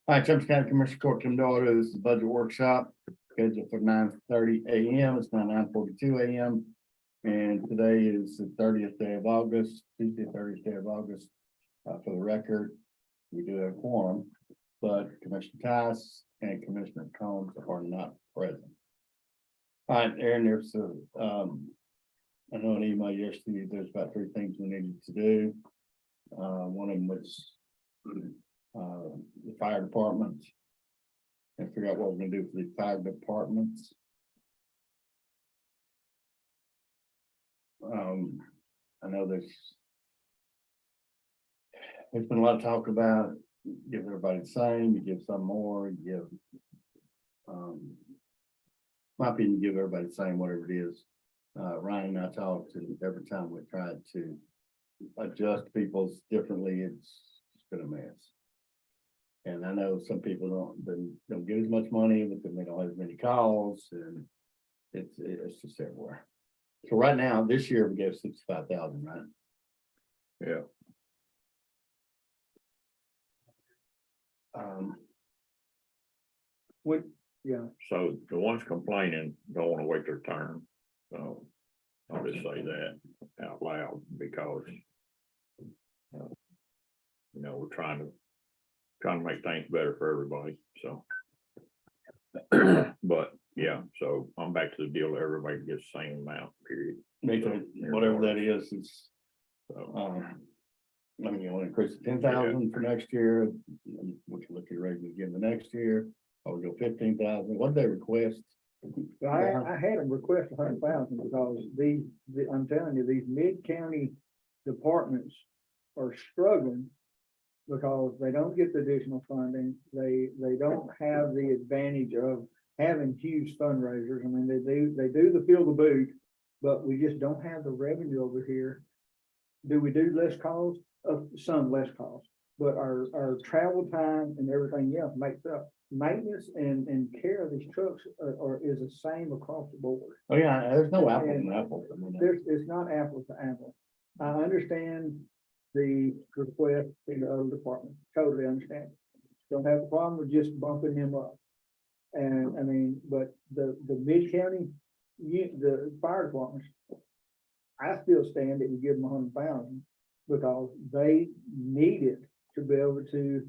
Hi, James County Commissioner Court Tim Doyle. This is the budget workshop scheduled for 9:30 a.m. It's now 9:42 a.m. And today is the 30th day of August, Tuesday, 30th day of August. For the record, we do have a quorum, but Commissioner Tice and Commissioner Combs are not present. All right, Aaron, there's I know an email yesterday, there's about 3 things we needed to do. One of them was the fire department. And figure out what we're gonna do for the fire departments. I know there's been a lot of talk about give everybody the same, you give some more, you give my opinion, give everybody the same, whatever it is. Ryan and I talked, and every time we tried to adjust people's differently, it's been a mess. And I know some people don't get as much money, but then they don't have as many calls, and it's just everywhere. So right now, this year we gave 65,000, right? Yeah. So the ones complaining don't want to wait their turn. So I'll just say that out loud because we're trying to make things better for everybody, so. But yeah, so I'm back to the deal that everybody gets the same amount, period. Make it, whatever that is, it's, So, I mean, you want to increase it 10,000 for next year, we can look at raising again the next year, or we go 15,000, what did they request? I had them request 100,000 because I'm telling you, these mid-county departments are struggling because they don't get the additional funding. They don't have the advantage of having huge fundraisers. I mean, they do the fill the boot, but we just don't have the revenue over here. Do we do less calls? Some less calls, but our travel time and everything else makes up. Maintenance and care of these trucks is the same across the board. Oh, yeah, there's no apples and apples. I mean, It's not apples to apples. I understand the request in the other department, totally understand. Don't have a problem with just bumping him up. And I mean, but the mid-county, the fire departments, I still stand that we give them 100,000 because they need it to be able to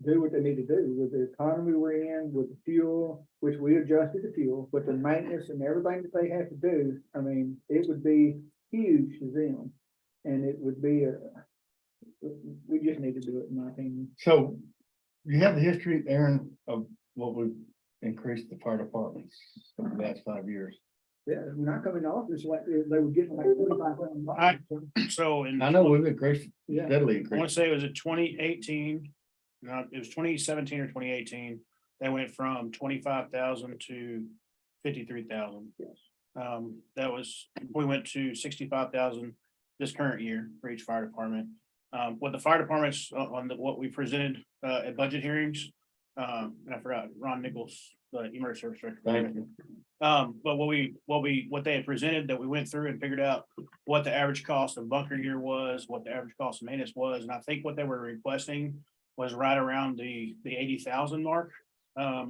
do what they need to do with the economy we're in, with the fuel, which we adjusted the fuel, but the maintenance and everything that they have to do. I mean, it would be huge to them. And it would be we just need to do it, in my opinion. So you have the history, Aaron, of what we've increased the fire departments in the last 5 years. Yeah, when I come in office, like they were getting like 45,000. So in, I know we've increased, Yeah. steadily I want increased. to say it was at 2018, no, it was 2017 or 2018. They went from 25,000 to 53,000. Yes. That was, we went to 65,000 this current year for each fire department. What the fire departments what we presented at budget hearings, and I forgot Ron Nichols, the emergency service director. Thank you. But what they had presented that we went through and figured out what the average cost of bunker gear was, what the average cost of maintenance was, and I think what they were requesting was right around the 80,000 mark,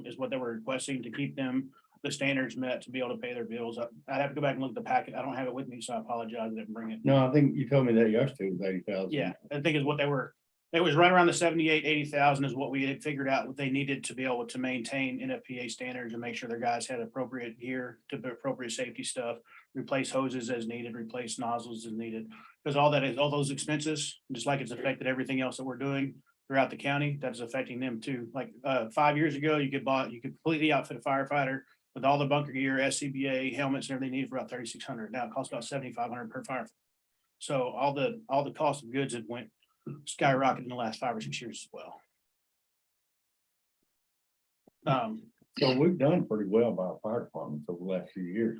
is what they were requesting to keep them the standards met to be able to pay their bills. I'd have to go back and look at the packet. I don't have it with me, so I apologize. I didn't bring it. No, I think you told me that yesterday was 80,000. Yeah, I think is what they were. It was right around the 80,000 is what we had figured out what they needed to be able to maintain NFPA standards and make sure their guys had appropriate gear to the appropriate safety stuff, replace hoses as needed, replace nozzles as needed. Because all those expenses, just like it's affected everything else that we're doing throughout the county, that's affecting them too. Like 5 years ago, you could completely outfit a firefighter with all the bunker gear, SCBA, helmets, and everything needed for about 3,600. Now it costs about 7,500 per firefighter. So all the cost of goods have went skyrocketed in the last 5 or 6 years as well. So we've done pretty well by our fire departments over the last few years.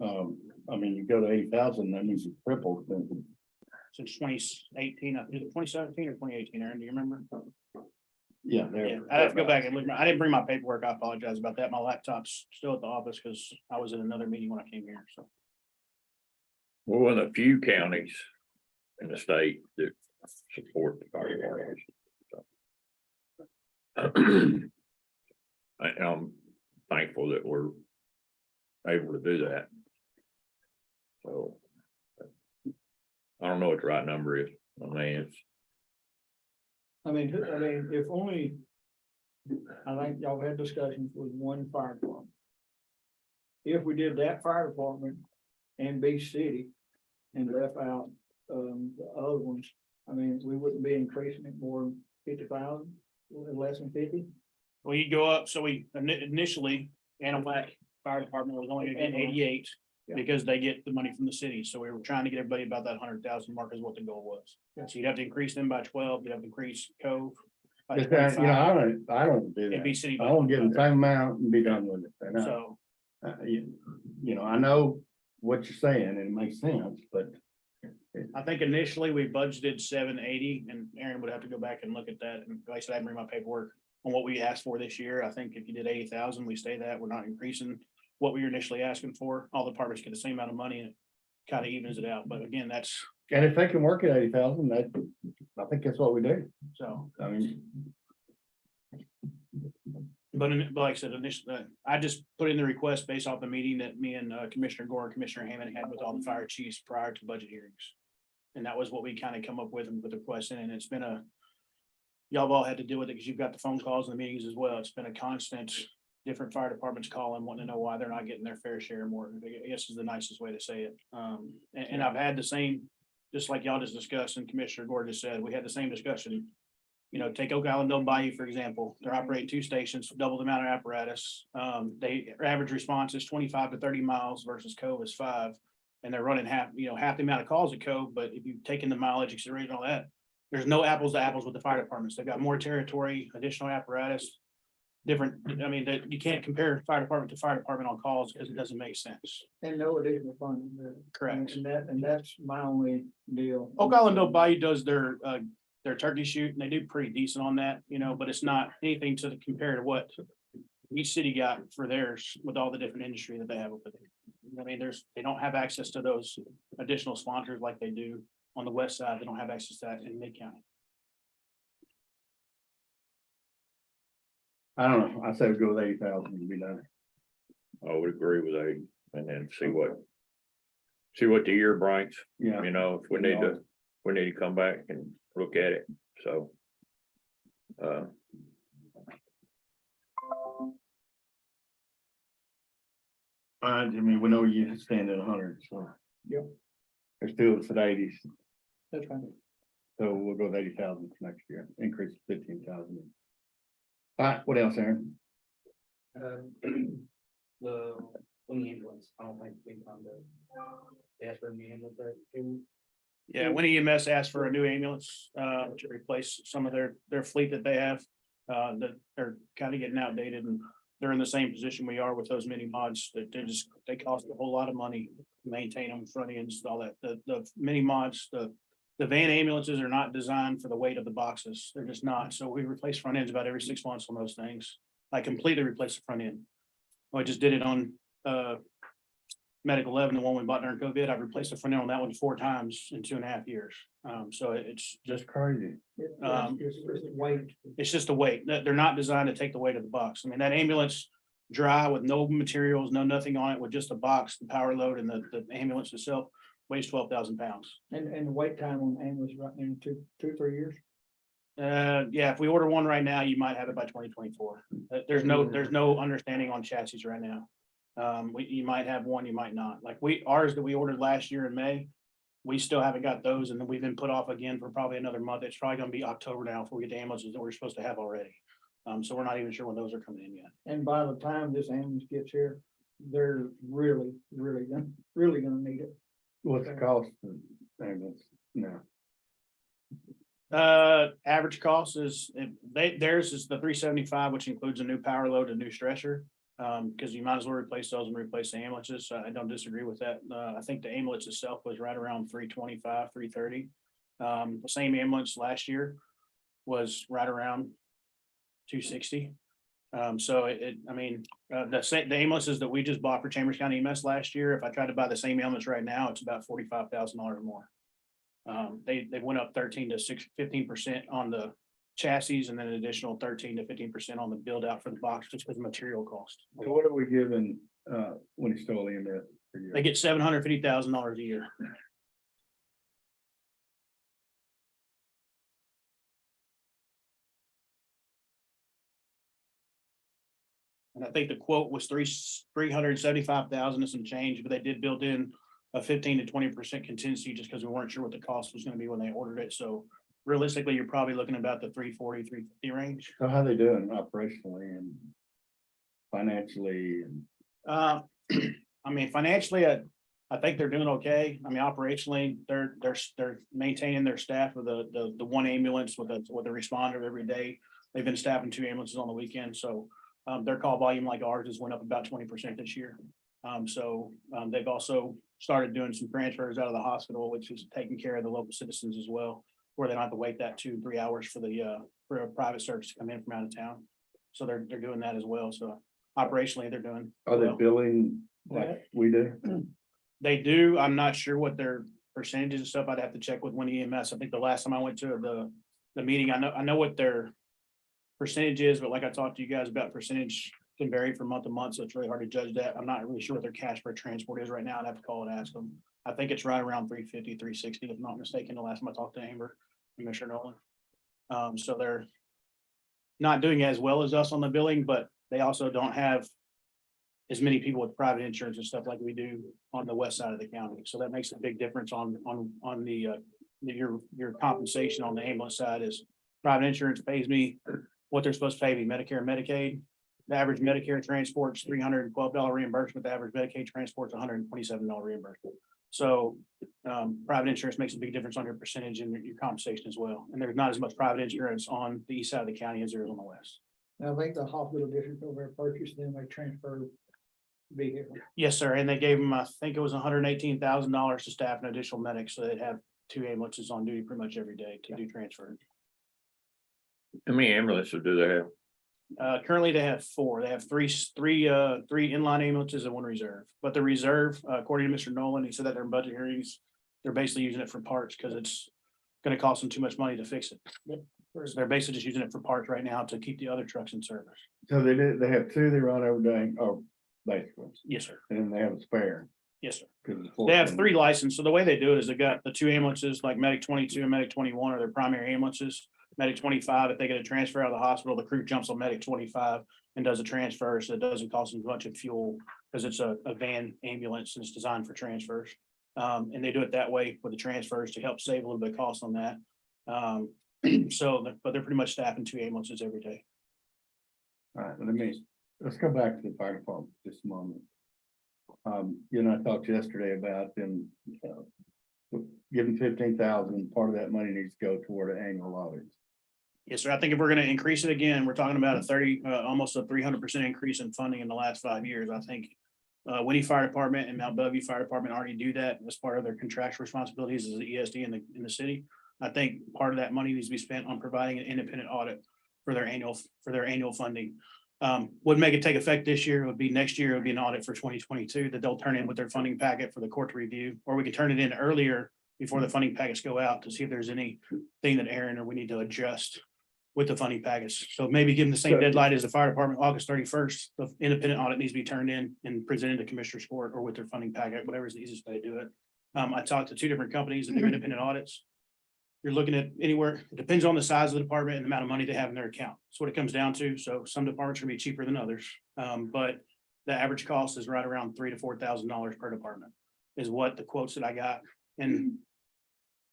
I mean, you go to 80,000, that means you've tripled. Since 2018, is it 2017 or 2018, Aaron, do you remember? Yeah, Yeah, I'd have to go back and look. I didn't bring my paperwork. I apologize about that. My laptop's still at the office because I was in another meeting when I came here, so. we're one of the few counties in the state that support the fire department. I'm thankful that we're able to do that. So. I don't know what the right number is. I mean, it's, I mean, if only, I think y'all had discussions with one fire department. If we did that fire department and Beach City and left out, the other ones, I mean, we wouldn't be increasing it more than 50,000, less than 50. Well, you go up, so we initially, Anahuac Fire Department was only gonna get 88. Yeah. Because they get the money from the city, so we were trying to get everybody about that 100,000 mark is what the goal was. Yeah. So you'd have to increase them by 12, you'd have to increase Cove. by Just that, 25, I don't do and be that. city. I want to get the same amount and be done with it. And So, I know what you're saying and it makes sense, but I think initially we budgeted 780, and Aaron would have to go back and look at that, and like I said, I didn't bring my paperwork on what we asked for this year. I think if you did 80,000, we stay that, we're not increasing what we were initially asking for. All the departments get the same amount of money, and it kind of evens it out, but again, that's, and if they can work at 80,000, I think that's what we do. so. I mean, But like I said, initially, I just put in the request based off the meeting that me and Commissioner Gore and Commissioner Hammond had with all the fire chiefs prior to budget hearings. And that was what we kind of come up with the question, and it's been y'all have all had to deal with it because you've got the phone calls and the meetings as well. It's been a constant, different fire departments calling, wanting to know why they're not getting their fair share more, I guess is the nicest way to say it. And I've had the same, just like y'all just discussed and Commissioner Gore just said, we had the same discussion. Take Oak Island Dome Bayou, for example, they're operating 2 stations, double the amount of apparatus. Their average response is 25 to 30 miles versus Cove is 5. And they're running half the amount of calls at Cove, but if you've taken the mileage, acceleration, all that, there's no apples to apples with the fire departments. They've got more territory, additional apparatus. Different, I mean, that you can't compare fire department to fire department on calls because it doesn't make sense. And no additional funding. Correct. And that's my only deal. Oak Island Dome Bayou does their turkey shoot, and they do pretty decent on that, but it's not anything to compare to what each city got for theirs with all the different industry that they have over there. I mean, they don't have access to those additional sponsors like they do on the west side. They don't have access to that in Mid County. I don't know. I say we go with 80,000 and be done. I would agree with that, and then see what the year brings, Yeah. if we need to come back and look at it, so. I mean, we know you stand at 100, so. Yep. There's still it's at 80s, That's fine. so we'll go with 80,000 for next year, increase 15,000. All right, what else, Aaron? The ambulance, I don't think we found the ask for an ambulance, right? Yeah, when EMS asked for a new ambulance to replace some of their fleet that they have, that they're kind of getting outdated, and they're in the same position we are with those mini mods, that they cost a whole lot of money to maintain them, front ends, all that. The mini mods, the van ambulances are not designed for the weight of the boxes. They're just not. So we replace front ends about every 6 months on those things. I completely replaced the front end. I just did it on Medical 11, the one we bought during COVID. I've replaced the front end on that one 4 times in 2.5 years. So it's Just crazy. it's just a weight. They're not designed to take the weight of the box. I mean, that ambulance dry with no materials, nothing on it, with just a box, the power load, and the ambulance itself weighs 12,000 pounds. And the wait time on ambulance right now, 2-3 years. Yeah, if we order one right now, you might have it by 2024. There's no understanding on chassis right now. You might have one, you might not. Like ours that we ordered last year in May, we still haven't got those, and then we've been put off again for probably another month. It's probably gonna be October now before we get the ambulances that we're supposed to have already. So we're not even sure when those are coming in yet. And by the time this ambulance gets here, they're really gonna need it. What's the cost of ambulance now? Average cost is, theirs is the 375, which includes a new power load, a new stretcher. Because you might as well replace those and replace the ambulances. I don't disagree with that. I think the ambulance itself was right around 325, 330. The same ambulance last year was right around 260. So the ambulances that we just bought for Chambers County EMS last year, if I tried to buy the same ambulance right now, it's about $45,000 more. They went up 15% on the chassis and then an additional 13 to 15% on the build out for the box, just because of material cost. So what are we giving, when it's still in there? They get $750,000 a year. And I think the quote was 375,000 and some change, but they did build in a 15 to 20% contingency just because we weren't sure what the cost was gonna be when they ordered it. So realistically, you're probably looking about the 340, 350 range. So how they doing operationally and financially and? I mean, financially, I think they're doing okay. I mean, operationally, they're maintaining their staff with the one ambulance with a responder every day. They've been staffing 2 ambulances on the weekend, so their call volume like ours has went up about 20% this year. They've also started doing some transfers out of the hospital, which is taking care of the local citizens as well, where they don't have to wait that 2-3 hours for for a private service to come in from out of town. So they're doing that as well. So operationally, they're doing. Are they well. billing like we do? They do. I'm not sure what their percentages and stuff. I'd have to check with Winnie EMS. I think the last time I went to the meeting, I know what their percentage is, but like I talked to you guys about, percentage can vary from month to month, so it's really hard to judge that. I'm not really sure what their cash per transport is right now. I'd have to call and ask them. I think it's right around 350, 360, if I'm not mistaken, the last time I talked to Amber, Commissioner Nolan. So they're not doing as well as us on the billing, but they also don't have as many people with private insurance and stuff like we do on the west side of the county. So that makes a big difference on your compensation on the ambulance side. Is private insurance pays me what they're supposed to pay me, Medicare and Medicaid. The average Medicare transport's $312 reimbursement. The average Medicaid transport's $127 reimbursement. So private insurance makes a big difference on your percentage and your compensation as well. And there's not as much private insurance on the east side of the county as there is on the west. I think the hospital district over there purchased them, they transferred vehicle. Yes, sir. And they gave them, I think it was $118,000 to staff an additional medic, so they'd have 2 ambulances on duty pretty much every day to do transfer. How many ambulances do they have? Currently they have 4. They have three inline ambulances and 1 reserve. But the reserve, according to Mr. Nolan, he said that their budget hearings, they're basically using it for parts because it's gonna cost them too much money to fix it. So they're basically just using it for parts right now to keep the other trucks in service. So they have 2 they run every day, or basically, Yes, sir. and then they have a spare. Yes, sir. 'Cause the They have fourth 3 one- licenses. So the way they do it is they got the 2 ambulances, like Medic 22 and Medic 21 are their primary ambulances. Medic 25, if they get a transfer out of the hospital, the crew jumps on Medic 25 and does a transfer, so it doesn't cost them much in fuel because it's a van ambulance and it's designed for transfers. And they do it that way with the transfers to help save a little bit of cost on that. But they're pretty much staffing 2 ambulances every day. All right, let's go back to the fire department just a moment. You and I talked yesterday about them, giving 15,000, part of that money needs to go toward an annual audit. Yes, sir. I think if we're gonna increase it again, we're talking about almost a 300% increase in funding in the last 5 years. I think Winnie Fire Department and Mount Bellevue Fire Department already do that as part of their contractual responsibilities as the ESD in the city. I think part of that money needs to be spent on providing an independent audit for their annual funding. Would make it take effect this year, it would be next year, it would be an audit for 2022 that they'll turn in with their funding packet for the court to review, or we can turn it in earlier before the funding packets go out to see if there's anything that Aaron or we need to adjust with the funding package. So maybe give them the same So- deadline as the fire department, August 31st. The independent audit needs to be turned in and presented to Commissioner's Court or with their funding packet, whatever is the easiest way to do it. I talked to 2 different companies that do independent audits. You're looking at anywhere, it depends on the size of the department and the amount of money they have in their account. That's what it comes down to. So some departments are gonna be cheaper than others. But the average cost is right around $3,000 to $4,000 per department is what the quotes that I got. And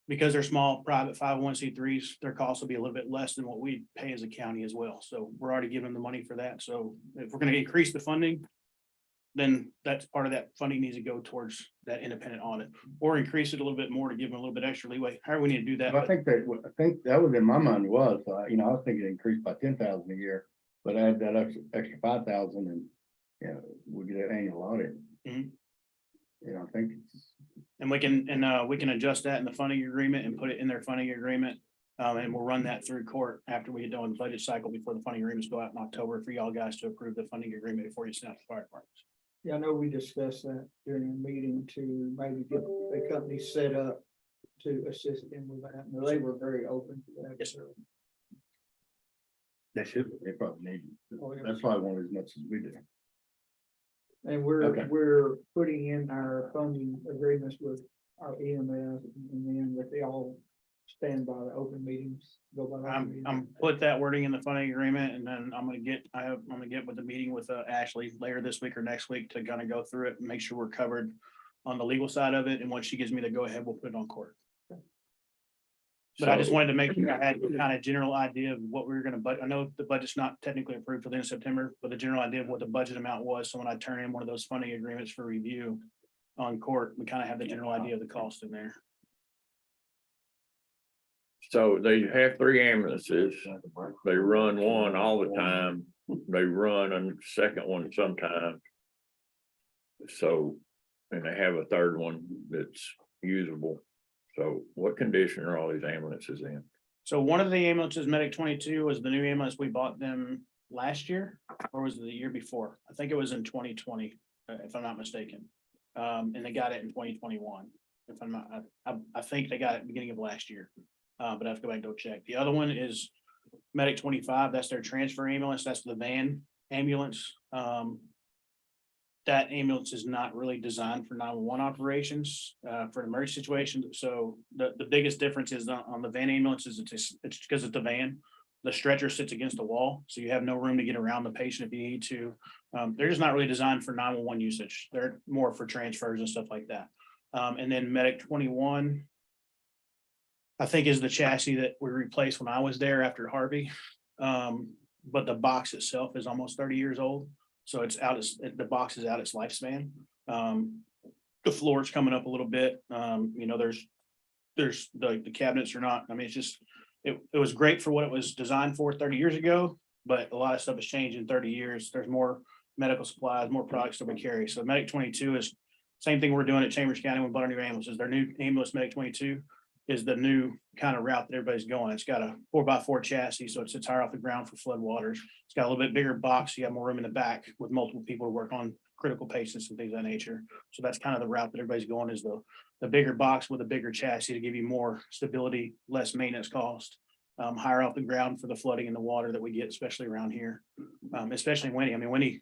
because they're small, private 501c3s, their costs will be a little bit less than what we pay as a county as well. So we're already giving them the money for that. So if we're gonna increase the funding, then that's part of that funding needs to go towards that independent audit or increase it a little bit more to give them a little bit extra leeway. However, we need to do that. I think that was in my mind was, I was thinking increased by 10,000 a year, but add that extra 5,000 and, we'll get an annual audit. Mhm. I think it's. And we can adjust that in the funding agreement and put it in their funding agreement. And we'll run that through court after we get done with the budget cycle before the funding agreements go out in October for y'all guys to approve the funding agreement before you send out the fire departments. Yeah, I know we discussed that during a meeting to maybe get the company set up to assist them with that. And they were very open to that. Yes, sir. They should, they probably need it. Oh, yeah. That's probably one as much as we do. And Okay. we're putting in our funding agreements with our EMS and then that they all stand by the open meetings. Go by the open meetings. I'm put that wording in the funding agreement and then I'm gonna get with the meeting with Ashley later this week or next week to kind of go through it and make sure we're covered on the legal side of it. And once she gives me the go ahead, we'll put it on court. But I just So- wanted to make sure I had kind of general idea of what we were gonna, but I know the budget's not technically approved till the end of September, but the general idea of what the budget amount was. So when I turn in one of those funding agreements for review on court, we kind of have the general idea of the cost in there. So they have 3 ambulances. They run one all the time. They run a second one sometimes. So, and they have a third one that's usable. So what condition are all these ambulances in? So one of the ambulances, Medic 22, was the new ambulance we bought them last year, or was it the year before? I think it was in 2020, if I'm not mistaken. And they got it in 2021. If I'm not, I think they got it at the beginning of last year. But I have to go back and go check. The other one is Medic 25. That's their transfer ambulance. That's the van ambulance. That ambulance is not really designed for 911 operations, for an emergency situation. So the biggest difference is on the van ambulance is it's because it's the van. The stretcher sits against the wall, so you have no room to get around the patient if you need to. They're just not really designed for 911 usage. They're more for transfers and stuff like that. And then Medic 21, I think is the chassis that we replaced when I was there after Harvey. But the box itself is almost 30 years old. So it's out, the box is out its lifespan. The floor's coming up a little bit. There's the cabinets are not, I mean, it's just, it was great for what it was designed for 30 years ago, but a lot of stuff has changed in 30 years. There's more medical supplies, more products that we carry. So Medic 22 is same thing we're doing at Chambers County when we bought our new ambulances. Their new ambulance Medic 22 is the new kind of route that everybody's going. It's got a 4x4 chassis, so it sits higher off the ground for flood waters. It's got a little bit bigger box. You got more room in the back with multiple people to work on critical patients and things of that nature. So that's kind of the route that everybody's going, is the bigger box with a bigger chassis to give you more stability, less maintenance cost, higher off the ground for the flooding and the water that we get, especially around here, especially Winnie. I mean, Winnie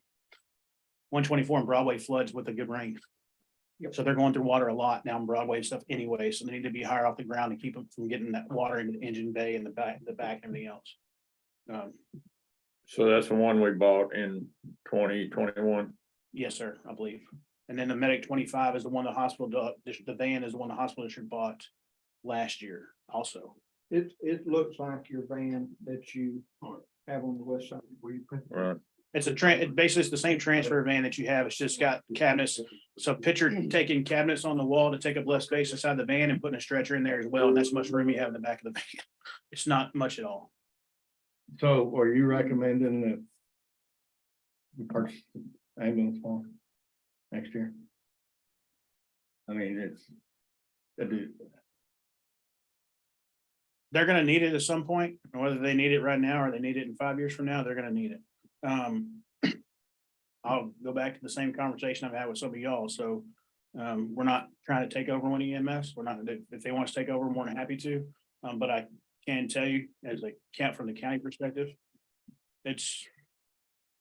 124 and Broadway floods with a good rain. So they're going through water a lot down Broadway and stuff anyway, so they need to be higher off the ground to keep them from getting that water into the engine bay and the back and everything else. So that's the one we bought in 2021. Yes, sir, I believe. And then the Medic 25 is the one the hospital, the van is the one the hospital district bought last year also. It looks like your van that you have on the west side. Right. It's basically it's the same transfer van that you have. It's just got cabinets. So picture taking cabinets on the wall to take up less space inside the van and putting a stretcher in there as well. And that's much room you have in the back of the van. It's not much at all. So are you recommending that we purchase the ambulance for next year? I mean, They're gonna need it at some point, whether they need it right now or they need it in 5 years from now, they're gonna need it. I'll go back to the same conversation I've had with some of y'all, so we're not trying to take over one EMS. We're not, if they want to take over, we're more than happy to. But I can tell you, as a count from the county perspective, it's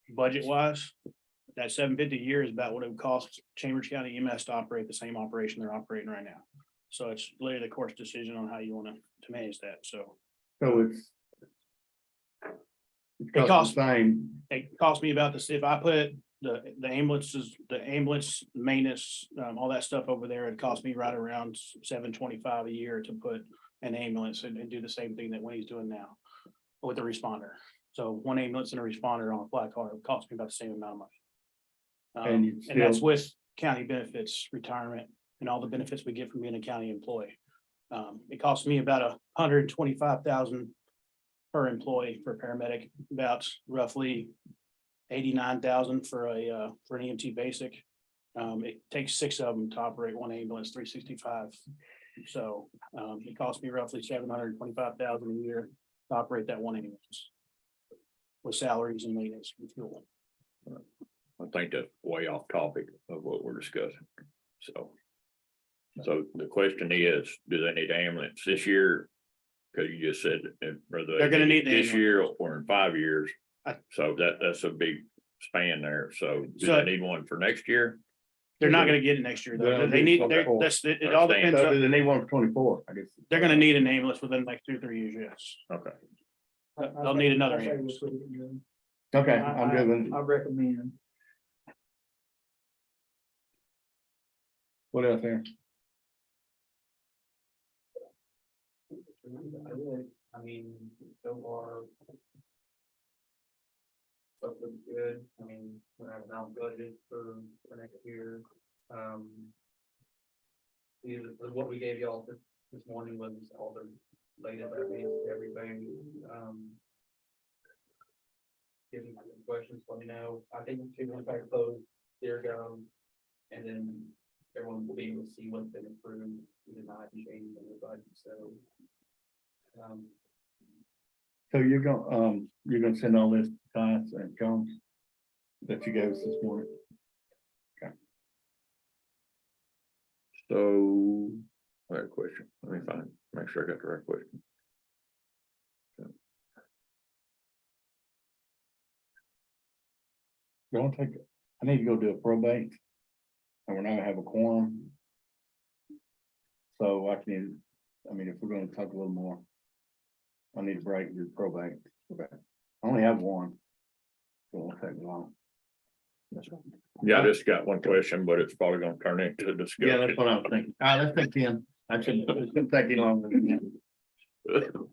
budget wise, that $750 a year is about what it would cost Chambers County EMS to operate the same operation they're operating right now. So it's literally the court's decision on how you want to manage that, so. it costs the same. It cost me about this, if I put the ambulances, the ambulance maintenance, all that stuff over there, it cost me right around $725 a year to put an ambulance and do the same thing that Winnie's doing now with a responder. So one ambulance and a responder on a flat car would cost me about the same amount of money. And you And that's still- with county benefits, retirement, and all the benefits we get from being a county employee. It costs me about $125,000 per employee for a paramedic, about roughly 89,000 for an EMT basic. It takes 6 of them to operate one ambulance, 365. So it costs me roughly $725,000 a year to operate that one ambulance, with salaries and maintenance and fuel. I think that's way off topic of what we're discussing. So the question is, do they need ambulance this year? Cause you just said whether They're gonna need the this annual. year or in 5 years. I- So that's a big span there. So do So- they need one for next year? They're not gonna get it next year, though. They'll They need need, they're, something. that's, it all Understand. depends, So do on- they need one for 24, I guess. they're gonna need an ambulance within like 2 or 3 years, yes. Okay. They'll need another I say we ambulance. put it in. Okay, I'm doing, I recommend. what else here? I mean, so far. Stuff looks good, I mean, we're having our budget for next year, what we gave y'all this morning was all the latest updates, everything, Give me questions, let me know, I think people will try to close, there go. And then everyone will be able to see what's been approved, either not changed in the budget, so. So you're gonna send all this to Tyus and Jones that you gave us this morning? So, I have a question. Let me find, make sure I got the right question. Don't take, I need to go do a probate. And we're not gonna have a quorum. So I mean, if we're gonna talk a little more. I need a break to do probate. Okay. I only have one. So it won't take me long. Yeah, I just got one question, but it's probably gonna turn into a discussion. Yeah, that's what I was thinking. All right, let's take 10. I shouldn't, it shouldn't take you longer than that.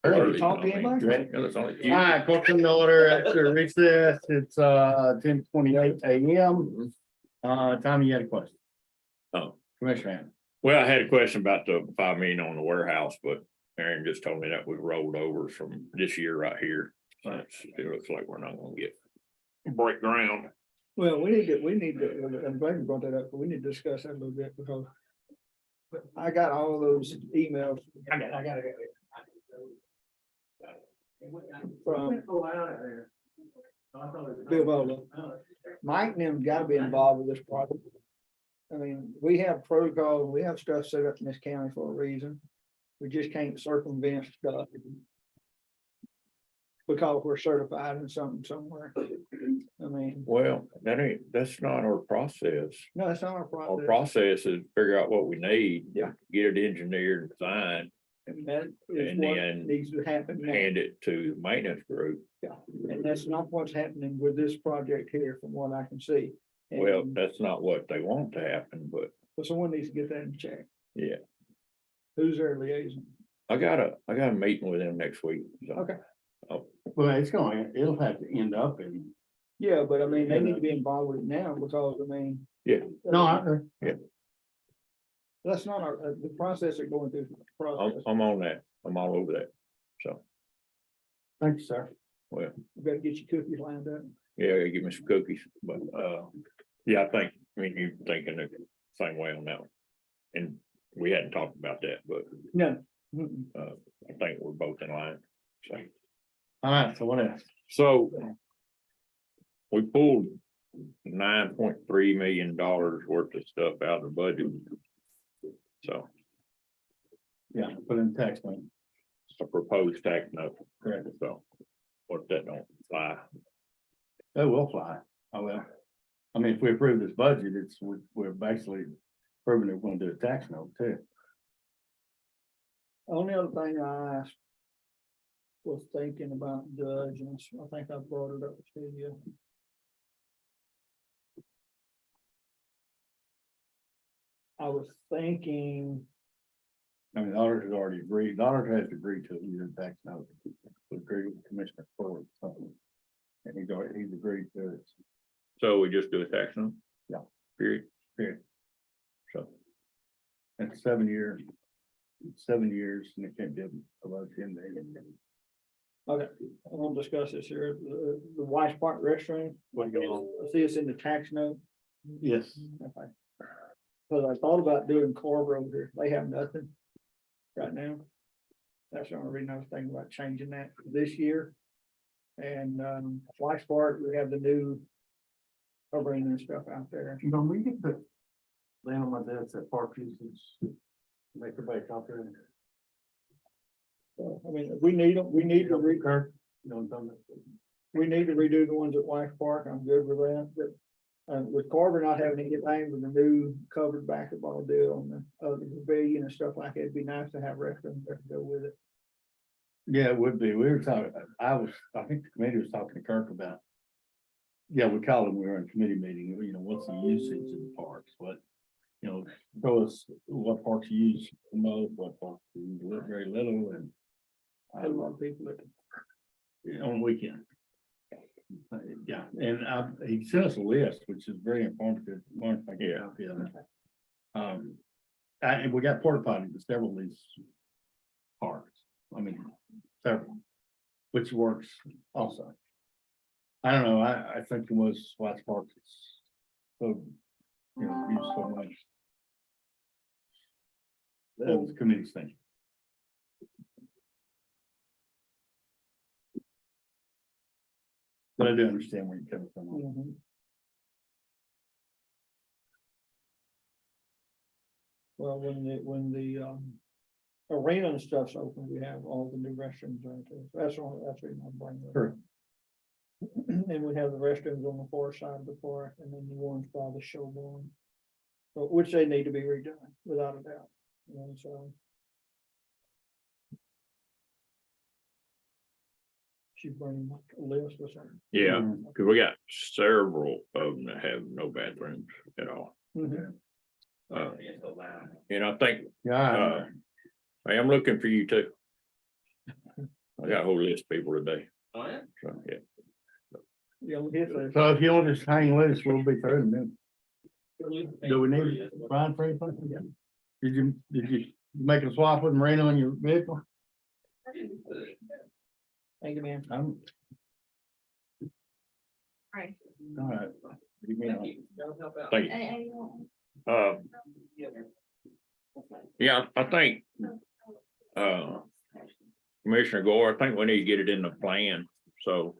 early, talk to I mean, anybody? yeah, it's only All Tuesday. right, courtroom order after recess, it's 10:28 AM. Tommy, you had a question, Oh, Commissioner Hammond. well, I had a question about the 5 million on the warehouse, but Aaron just told me that we rolled over from this year right here. So it looks like we're not gonna get break ground. Well, we need to, I'm glad you brought that up, but we need to discuss that a little bit because I got all those emails. I got it. From Bill Bola. Mike and them gotta be involved with this project. I mean, we have protocol, we have stuff set up in this county for a reason. We just can't circumvent stuff. Because we're certified in something somewhere. I mean, Well, that's not our process. no, that's not our Our process. process is figure out what we need. Yeah. Get it engineered and designed, And that is And what then needs to happen now. hand it to the maintenance group. And that's not what's happening with this project here, from what I can see. And Well, that's not what they want to happen, but so someone needs to get that in check. yeah, Who's their liaison? I got a meeting with them next week. So. Okay. Well, it'll have to end up in. Yeah, but I mean, they need to be involved with it now because, I mean. Yeah. No, I agree. That's not our, the process they're going through. Process. I'm on that. I'm all over that. So, Thank you, sir. well, You better get your cookies lined up. yeah, I gotta give me some cookies, but, yeah, I mean, you're thinking the same way on that one. And we hadn't talked about that, but, No. Mm-mm. I think we're both in line, so. All right, so what else? So. We pulled $9.3 million worth of stuff out of the budget. So, Yeah, put in text link. a proposed tax note, Correct. so. What if that don't fly? It will fly. I will. I mean, if we approve this budget, we're basically proving that we're gonna do a tax note too. Only other thing I was thinking about, Judge, and I think I brought it up to you. I was thinking, I mean, the auditor's already agreed. The auditor has agreed to use a tax note. To agree with Commissioner Ford, something. And he's agreed to it. So we just do a tax note? Yeah. Period. So. It's 7 years. 7 years and it can't be above 10 days. okay, I want to discuss this here, the Weiss Park restroom. What go on? I see it's in the tax note. Yes. Okay. Cause I thought about doing Carver over here. They have nothing right now. That's the only reason I was thinking about changing that for this year. And, Weiss Park, we have the new covering and stuff out there. You know, we get the land on my desk at Park Usage. Make everybody copy. So, I mean, we need them, we need to Kirk, you know, done that. we need to redo the ones at Weiss Park. I'm good with that, but. With Carver not having anything with the new covered basketball deal on the pavilion and stuff like that, it'd be nice to have restrooms there to go with it. Yeah, it would be. We were talking, I think the committee was talking to Kirk about. Yeah, we called him, we were in a committee meeting, you know, what's the usage of the parks, what, you know, show us what parks you use the most, what parks you use very little and. I had a lot of people that. On weekend. Yeah, and he sent us a list, which is very informative. And we got porta potties in several of these parks. I mean, several, which works also. I don't know, I think it was Watts Park. So, you know, used so much. That was the committee's thing. But I do understand where you're coming from. Mhm. Well, when the arena and stuff's open, we have all the new restrooms right there. That's the reason I'm bringing it up. Sure. And we have the restrooms on the far side of the park and then the ones by the show barn. But which they need to be redone, without a doubt, you know, so. She's bringing a list or something. Yeah, because we got several of them that have no bathrooms at all. Mhm. And I think, Yeah. hey, I'm looking for you too. I got a whole list of people today, Oh, yeah? so, yeah. Yeah, we hit the. So if you want to just hang loose, we'll be through in a minute. Do we need Brian for anything? Did you make a swap with Marina on your vehicle? Thank you, man. Right. All right. You mean, Thank you. That'll help out. Thank you. Yeah, I think, Commissioner Gore, I think we need to get it in the plan, so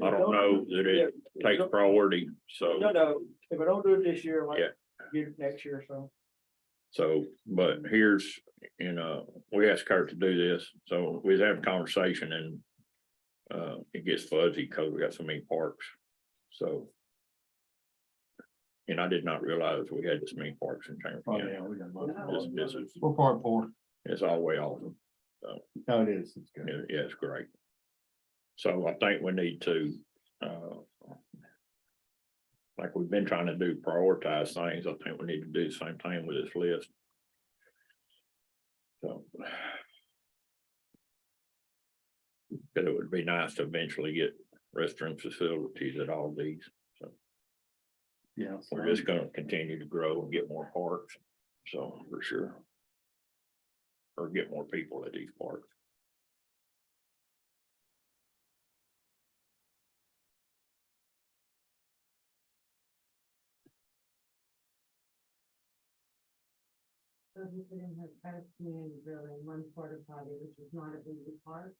I don't know that it takes priority, so. No, if I don't do it this year, like, Yeah. get it next year, so. So, but here's, we asked Kurt to do this, so we have a conversation and. It gets fuzzy because we got so many parks, so. And I did not realize we had this many parks in Chambers oh, County. yeah, we got one. This is, We're part four. it's all way awesome. No, it is. It's good. Yeah, it's great. So I think we need to, like we've been trying to do, prioritize things. I think we need to do the same thing with this list. So. But it would be nice to eventually get restroom facilities at all these. So Yeah. so we're just gonna continue to grow and get more parks. So for sure. Or get more people at these parks. So we could have had a community building, one porta potty, which is not a busy park.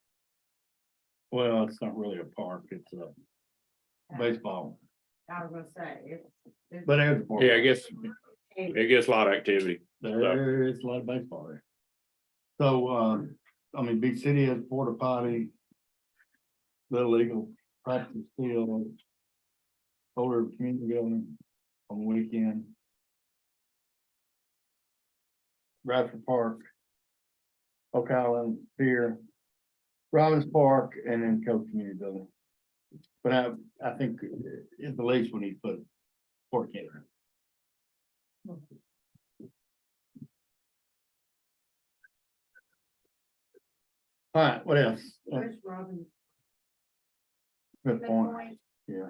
Well, it's not really a park. It's a baseball, I was gonna say, it's. but there's a park. Yeah, I guess it gets a lot of activity. There is a lot of baseball there. So, I mean, Big City has porta potty. Little legal practice field. Older community building on the weekend. Bradford Park. Oak Island Pier. Robbins Park and then Coke Community Building. But I think at the least we need to put Fort Kent. All right, what else? Where's Robin? Good point, yeah.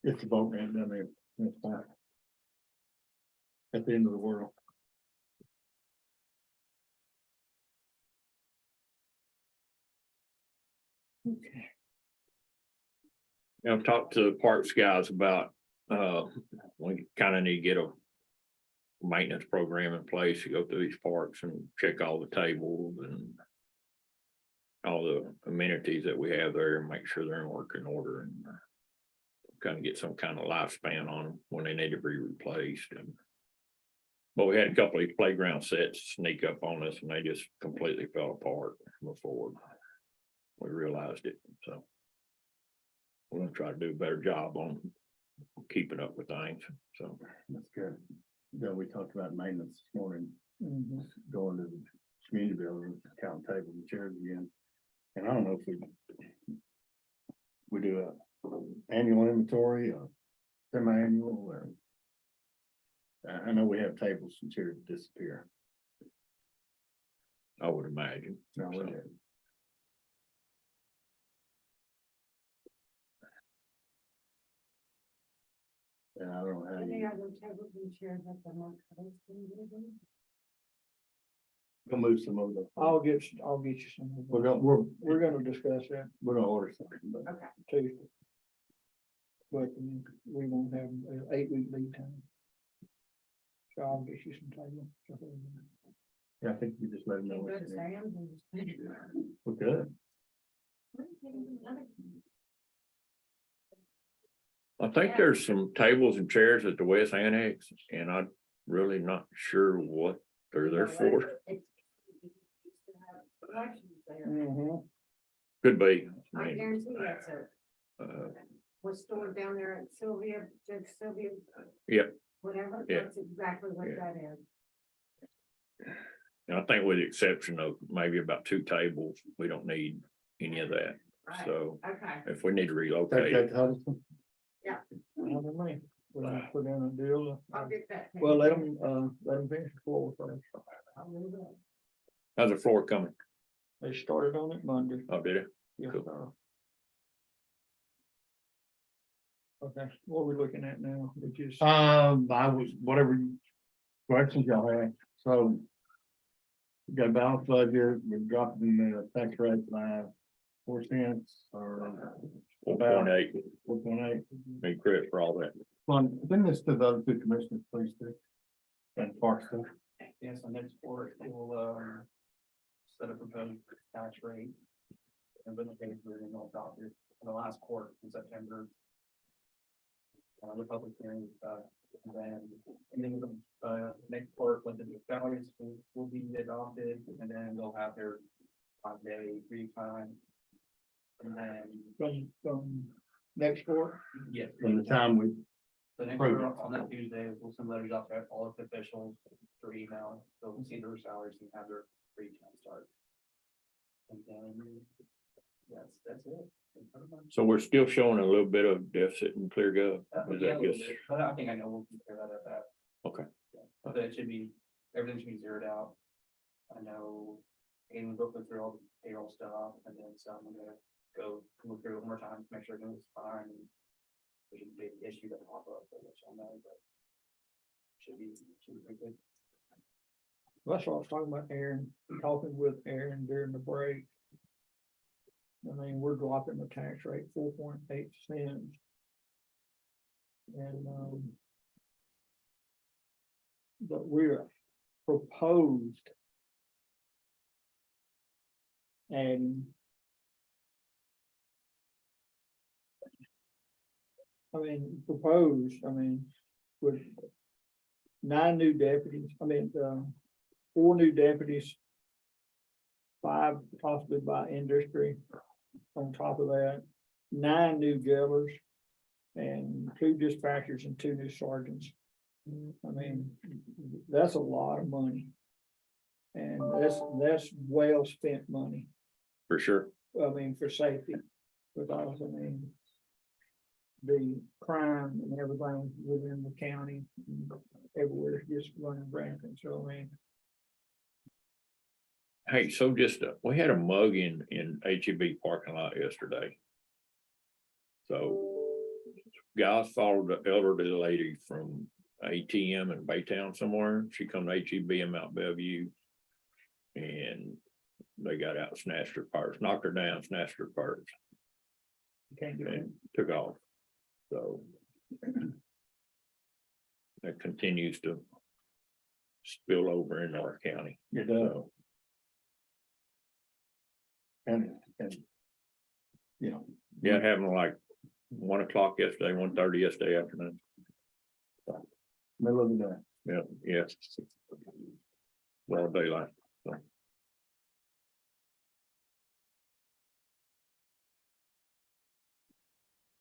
It's a boat ramp down there. That's fine. At the end of the world. I've talked to the parks guys about, we kind of need to get a maintenance program in place to go through these parks and check all the tables and all the amenities that we have there and make sure they're in working order and kind of get some kind of lifespan on them when they need to be replaced. And but we had a couple of these playground sets sneak up on us and they just completely fell apart before we realized it, so. We're gonna try to do a better job on keeping up with things, so. That's good. Yeah, we talked about maintenance this morning, Mhm. going to the community building, count tables and chairs again. And I don't know if we do a annual inventory or semi-annual or. I know we have tables and chairs disappear. I would imagine. No, we So, did. And I don't know how Any you, other tables and chairs at the Mark Hudson building? we'll move some of the. I'll get you some. We're gonna discuss that We're gonna order something, but Okay. Tuesday. But we won't have an 8-week lead time. So I'll get you some time. yeah, I think you just let them know. Can go what's to in there. Sam's and just. We're good. I think there's some tables and chairs at the West Annex, and I'm really not sure what they're there for. Mhm. Could be. I I mean, guarantee that's a, uh, was stored down there at Sylvia, Judge Sylvia. Yep. Whatever, Yeah. that's exactly what Yeah. that is. and I think with the exception of maybe about 2 tables, we don't need any of that. Right, So okay. if we need to Take relocate, that to Hudson. What do you mean? We're gonna put in a deal. I'll get that. taken Well, let care them finish the floor first. of. I'll leave it. how's the floor coming? They started on it Monday. Oh, did it? Yes, Cool. sir. Okay, what are we looking at now? Which is, I was, whatever questions y'all have, so. We got a balanced budget, we're dropping the tax rate by 4 cents or 4.8, 4.8. need credit for all that. Well, send this to the other two commissioners, please, too. And Parks, too. Yes, on next board, we'll, set a proposed tax rate. And then the hearing will adopt it in the last quarter in September. The public hearing, and then the, next court, when the new salaries will be adopted, and then they'll have their 5-day free time. And then, from next quarter, yes. From the time we, The next, Approve. quarter, on that Tuesday, we'll send letters out to all of the officials through email, so we'll see their salaries and have their free time start. And then, that's it. So we're still showing a little bit of deficit in clear gov. Is Yeah, a that little just, bit, but I think I know we'll clear that up. Okay. But it should be, everything should be zeroed out. I know, and we'll go through all the payroll stuff, and then some, I'm gonna go through it one more time to make sure everything's fine. There's a big issue that pop up, which I know, but should be pretty good. that's what I was talking about Aaron, talking with Aaron during the break. I mean, we're dropping the tax rate 4.8 cents. And, but we're proposed and with 9 new deputies, 4 new deputies, 5 possibly by industry. On top of that, 9 new jailers and 2 dispatchers and 2 new sergeants. I mean, that's a lot of money. And that's well spent money, for sure? I mean, for safety. Because, I mean, the crime and everything within the county, everywhere is just running rampant, so I mean. Hey, so just, we had a mug in HEB parking lot yesterday. So guys followed the elderly lady from ATM in Baytown somewhere. She come to HEB in Mount Bellevue. And they got out, snatched her purse, knocked her down, snatched her purse, You can't do it. and took off. So that continues to spill over in our county. it So and, you know. yeah, it happened like 1 o'clock yesterday, 1:30 yesterday afternoon. Middle of the day. Yeah, yes. Well, daylight. So.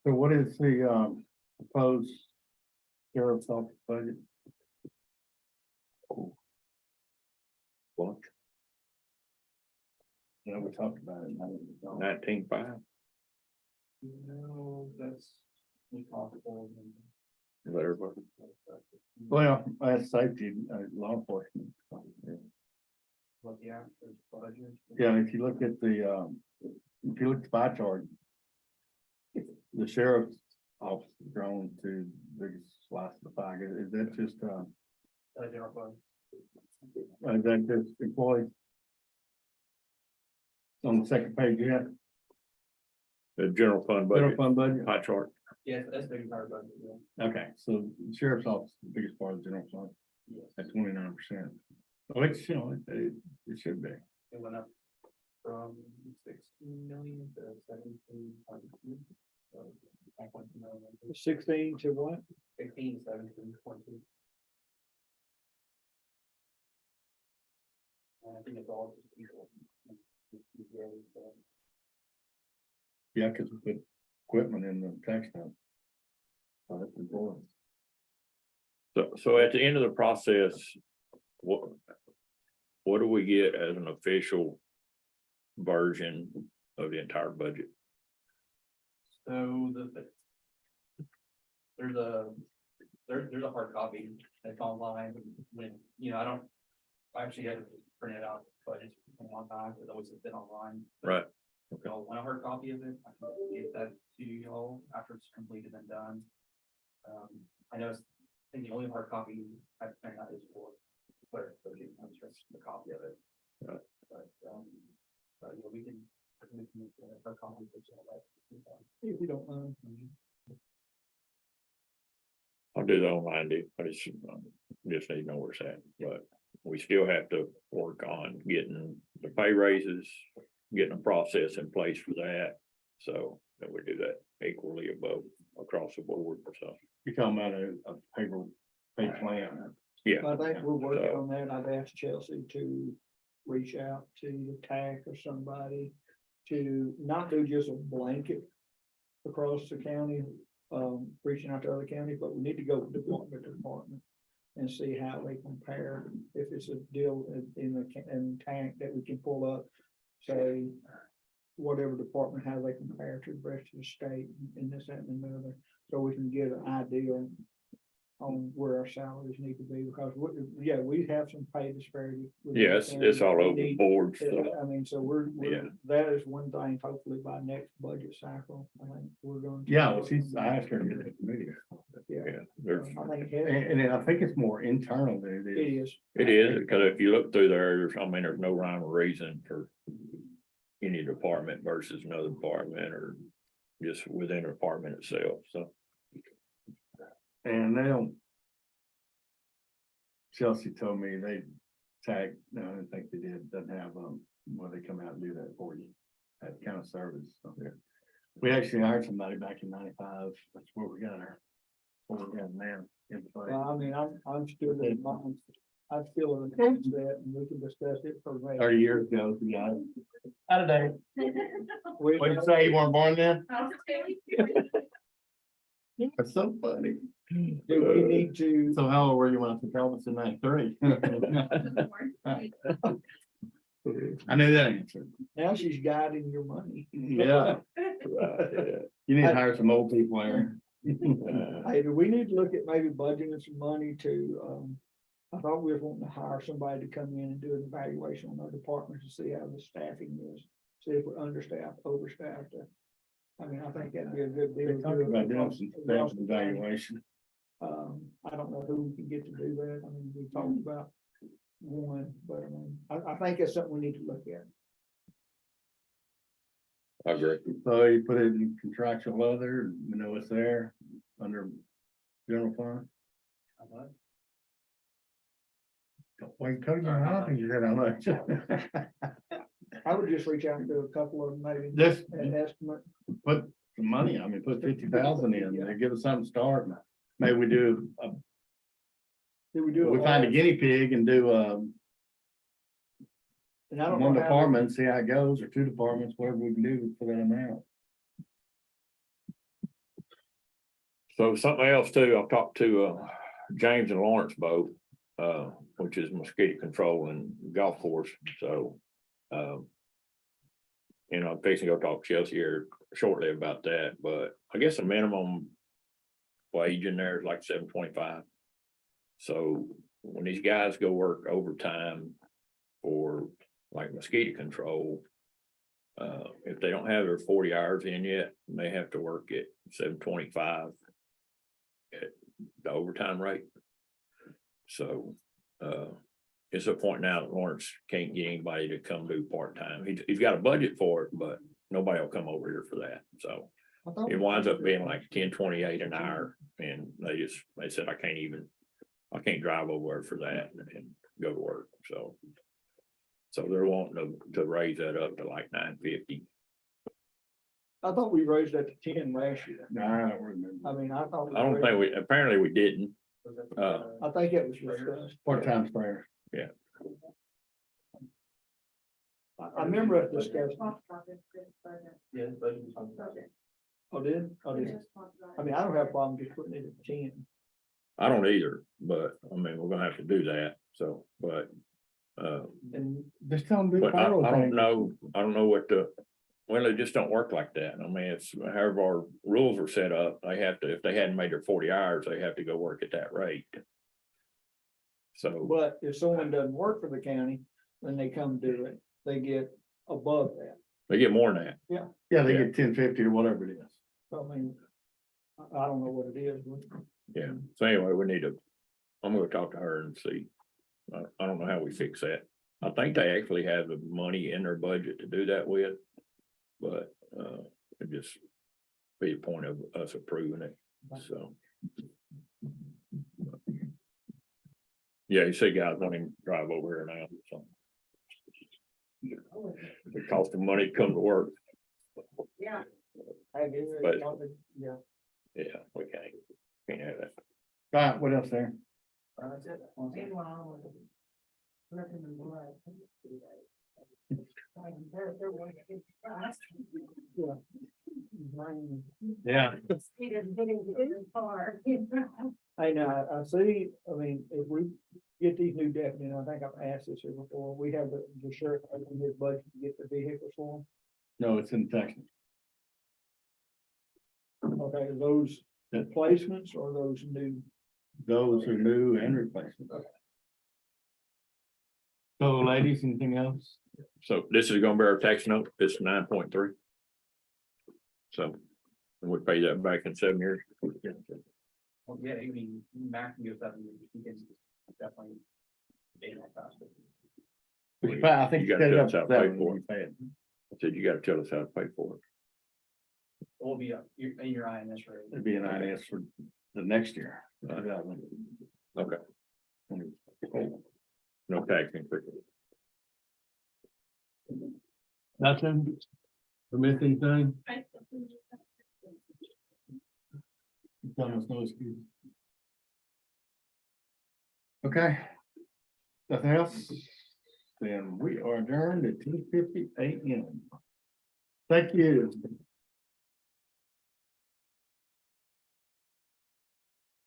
So what is the, proposed sheriff's office budget? What? Yeah, we talked about it. 19.5. No, that's impossible. Is that everybody? Well, that's safety, law enforcement. What the actual budget. Yeah, if you look at the, if you look at the pie chart. The sheriff's office has grown to the biggest slice of the pie. Is that just, General fund. is that just employees? On the second page, you have The general fund general budget, fund budget. pie chart. Yes, that's the entire budget, yeah. Okay, so the sheriff's office, is the biggest part of the general fund Yes. at 29%. Oh, it's, you know, it should be. It went up from 16 million to 17.2. So 5.2 million. 16 to what? 16, 17.2. And I think it's all just people. Yeah, because we put equipment in the tax note. Oh, that's important. So at the end of the process, what do we get as an official version of the entire budget? So there's a hard copy that's online, when, I actually had to print it out, but it's been a long time, it's always been online. Right. If y'all want a hard copy of it, I can get that to y'all after it's completed and done. I know, I think the only hard copy I printed out is for, I'm just the copy of it. Right. But, yeah, we can make a copy of it. If you don't mind. I'll do the online deal, I just need to know where it's at, but we still have to work on getting the pay raises, getting a process in place for that. So that we do that equally above, across the board, so, You're talking about a pay plan. yeah. I think we're working on that. I've asked Chelsea to reach out to the TAC or somebody to not do just a blanket across the county, reaching out to other counties, but we need to go department to department and see how they compare, if it's a deal in TAC that we can pull up, say, whatever department, how they compare to the rest of the state and this, that, and the other, so we can get an idea on where our salaries need to be, because we have some pay disparity. within the Yes, county. it's all We over the need- board, so, I mean, so Yeah. that is one thing, hopefully by next budget cycle, I think we're going. to- Yeah, well, I asked her to get that committee. yeah, there's, I think And I think it's more internal than it it is. is. it is, because if you look through there, there's no rhyme or reason for any department versus another department, or just within a department itself, so. And they don't. Chelsea told me they tag, no, I didn't think they did, doesn't have, where they come out and do that for you. That kind of service, so. We actually hired somebody back in 95, that's where we got her. Where we got now. in place. Well, I mean, I'm still in mind, I feel in that, and we can discuss it for. 30 years ago, we got. Out of date. What'd you say, you weren't born then? That's so funny. Do we need to, So how old were you when I took office in 93? I knew that answer. now she's guiding your money. Yeah, you need to hire some old people there. Hey, do we need to look at maybe budgeting some money to, I thought we were wanting to hire somebody to come in and do an evaluation on our department to see how the staffing is. See if we're understaffed, overstaffed. I mean, I think that'd be a good deal. They talked about doing some evaluation. I don't know who we can get to do that. I mean, we talked about one, but I mean, I think it's something we need to look at. I agree. So you put it in contractual other, you know, it's there under general fund. Well, you cut your mouth and you said how much. I would just reach out to a couple of them, maybe. Just An estimate. put some money, I mean, put 50,000 in, they give us something to start. Maybe we do, Did we do? we find a audit? guinea pig and do, And I don't know one how- department, see how it goes, or two departments, whatever we can do for that amount. So something else too, I've talked to James and Lawrence both, which is mosquito control and golf course, so. I'm fixing to go talk to Chelsea here shortly about that, but I guess the minimum wage in there is like $7.25. So when these guys go work overtime for like mosquito control, if they don't have their 40 hours in yet, they have to work at $7.25 at the overtime rate. So, it's a point now that Lawrence can't get anybody to come do part-time. He's got a budget for it, but nobody will come over here for that, so. I thought- It winds up being like 10.28 an hour, and they said, I can't drive over there for that and go to work, so. So they're wanting to raise that up to like $9.50. I thought we raised that to 10 last year. No, I don't remember. I mean, I thought. I don't think apparently we didn't. I think it was discussed. Part-time sprayer. I remember it discussed. Yeah, but. Oh, did? I mean, I don't have a problem just putting it at 10. I don't either, but I mean, we're gonna have to do that, so, but. And Just tell them to do But I payroll don't thing. know, what Well, they just don't work like that. I mean, it's however our rules are set up, they have to, if they hadn't made their 40 hours, they have to go work at that rate. So, But if someone doesn't work for the county, when they come do it, they get above that. they get more than that. Yeah, they Yeah. get 1050 or whatever it is. So I mean, I don't know what it is. but- Yeah, so anyway, we need to, I'm gonna talk to her and see. I don't know how we fix that. I think they actually have the money in their budget to do that with. But, it just be a point of us approving it, so. Yeah, you see guys want him to drive over here now, so. It costs them money to come to work, Yeah. I guess, But- yeah. yeah, we can't have that. All right, what else there? That's it. Meanwhile, looking in blood. They're working fast. Yeah. Peter's getting too far. I know, I see, I mean, if we get these new deputies, I think I've asked this here before, we have the sheriff in his budget to get the vehicles for No, it's in Texas. them. Okay, are those replacements or those new? Those are new and replacement. So ladies, anything else? So this is gonna be our tax note, it's 9.3. So, and we pay that back in 7 years. Well, yeah, I mean, Mac can give that, he can definitely. Pay that faster. I think You you gotta set it tell up us how to that pay way for when it. you pay it. I said, you gotta tell us how to pay for it. It will be up, in your INS rate. It'd be an INS for the next year. Okay, no tax increase. Nothing? Permit anything? Tell us no excuse. Okay. Nothing else? Then we are adjourned at 2:50 AM. Thank you.